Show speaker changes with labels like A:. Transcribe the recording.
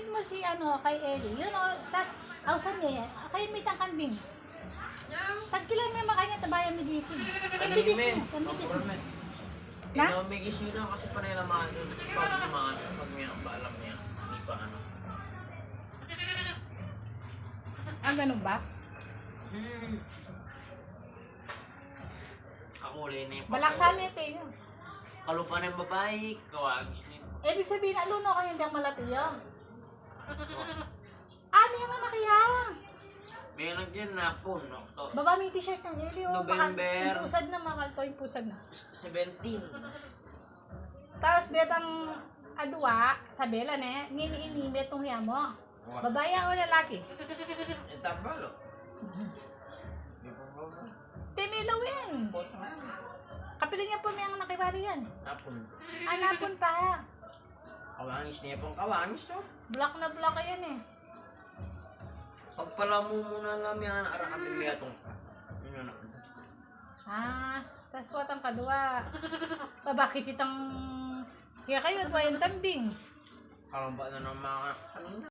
A: Kapit mo si ano, kay Ellie. Yun o, tas, ausan niya yan. Kayo may tang kambing. Tagkilan niya makanya tabayan ni Gising. Kambidis niya, kambidis niya. Na?
B: Inamigis nyo lang kasi panay naman doon. Pag may alam niya, hindi pa ano.
A: Ah, ganun ba?
B: Kakulay na yung
A: Balak sa amin, tayo.
B: kalupa na yung babae, kawagis niya.
A: Ibig sabihin, aluno kayo hindi ang malatiyang. Ano yung anak yan?
B: Meron dyan na puno.
A: Baba may t-shirt ng Ellie.
B: November.
A: Yung pusad na, makalto yung pusad na.
B: 17.
A: Tapos detang adwa, sa bela ne, nini-inime itong hiya mo. Babae o lalaki?
B: Itabalo.
A: Timilawin. Kapiling niya po may ang nakibari yan.
B: Tapon.
A: Anapon pa.
B: Kawangis niya pong kawangis to.
A: Black na black yan eh.
B: Pagpala mo muna namin ang arakapin mo itong.
A: Ah, tas po atang kadua. Bakit itang kaya kayo, duwa yung tambing.
B: Kalamba na ng mga kanina.